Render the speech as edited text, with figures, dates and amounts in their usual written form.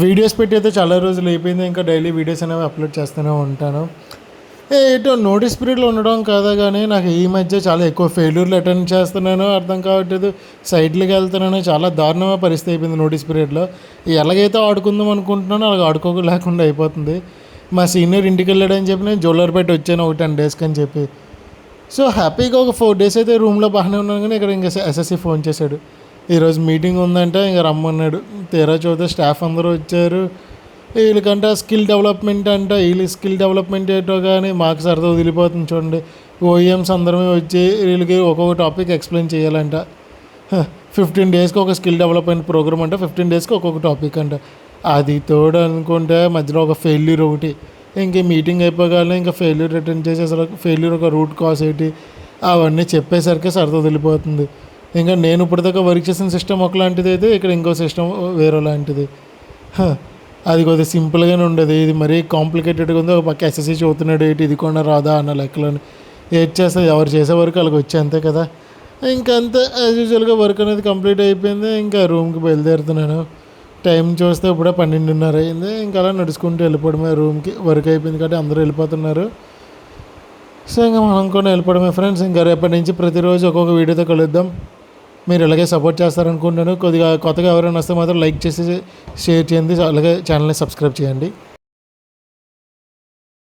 Videos పెట్టి అయితే చాలా రోజులు అయిపోయింది. ఇంకా డైలీ వీడియోస్ అనేవి అప్లోడ్ చేస్తూనే ఉంటాను. ఏటో నోటీస్ పీరియడ్లో ఉండడం కాదా కానీ నాకు ఈ మధ్య చాలా ఎక్కువ ఫెయిల్యూర్లు అటెండ్ చేస్తున్నాను, అర్థం కావట్లేదు. సైట్లకి వెళ్తున్నాను, చాలా దారుణమైన పరిస్థితి అయిపోయింది నోటీస్ పీరియడ్లో. ఎలాగైతే ఆడుకుందాం అనుకుంటున్నానో అలాగ ఆడుకోలేకుండా అయిపోతుంది. మా సీనియర్ ఇంటికి వెళ్ళాడని చెప్పి నేను జోలర్పేట వచ్చాను ఒక 10 డేస్కి అని చెప్పి. సో హ్యాపీగా ఒక 4 డేస్ అయితే రూమ్లో బాగానే ఉన్నాను. కానీ ఇక్కడ ఇంకా ఎస్ఎస్సి ఫోన్ చేశాడు, ఈరోజు మీటింగ్ ఉందంటే ఇంకా రమ్మన్నాడు. తీరా చూస్తే స్టాఫ్ అందరూ వచ్చారు. వీళ్ళకంట స్కిల్ డెవలప్మెంట్ అంట. వీళ్ళు స్కిల్ డెవలప్మెంట్ ఏంటో కానీ మాకు సరదా వదిలిపోతుంది చూడండి. ఓఈఎమ్స్ అందరమే వచ్చి వీళ్ళకి ఒక్కొక్క టాపిక్ ఎక్స్ప్లెయిన్ చేయాలంట. 15 డేస్కి ఒక స్కిల్ డెవలప్మెంట్ ప్రోగ్రామ్ అంట, 15 డేస్కి ఒక్కొక్క టాపిక్ అంట. అది తోడు అనుకుంటే మధ్యలో ఒక ఫెయిల్యూర్ ఒకటి. ఇంక మీటింగ్ అయిపోగానే ఇంకా ఫెయిల్యూర్ అటెండ్ చేసి అసలు ఫెయిల్యూర్ ఒక రూట్ కాజ్ ఏంటి అవన్నీ చెప్పేసరికి సరదా వదిలిపోతుంది. ఇంకా నేను ఇప్పటిదాకా వర్క్ చేసిన సిస్టమ్ ఒకలాంటిది అయితే ఇక్కడ ఇంకో సిస్టమ్ వేరే లాంటిది. అది కొద్దిగా సింపుల్గానే ఉండేది, ఇది మరీ కాంప్లికేటెడ్గా ఉంది. ఒక పక్క ఎస్ఎస్సి చదువుతున్నాడు ఏంటి ఇది కూడా రాదా అన్న లెక్కలని. ఏది చేస్తే ఎవరు చేసే వరకు వాళ్ళకి వచ్చి అంతే కదా. ఇంకా అంతే యాజ్ యూజువల్గా వర్క్ అనేది కంప్లీట్ అయిపోయింది. ఇంకా రూమ్కి బయలుదేరుతున్నాను. టైం చూస్తే ఇప్పుడే 12:30 అయింది. ఇంకా అలా నడుచుకుంటూ వెళ్ళిపోవడమే రూమ్కి. వర్క్ అయిపోయింది కాబట్టి అందరూ వెళ్ళిపోతున్నారు. సో ఇంకా మనం కూడా వెళ్ళిపోవడమే ఫ్రెండ్స్. ఇంకా రేపటి నుంచి ప్రతిరోజు ఒక్కొక్క వీడియోతో కలుద్దాం. మీరు ఇలాగే సపోర్ట్ చేస్తారనుకుంటున్నాను. కొద్దిగా కొత్తగా ఎవరైనా వస్తే మాత్రం లైక్ చేసి షేర్ చేయండి, అలాగే ఛానల్ని సబ్స్క్రైబ్ చేయండి.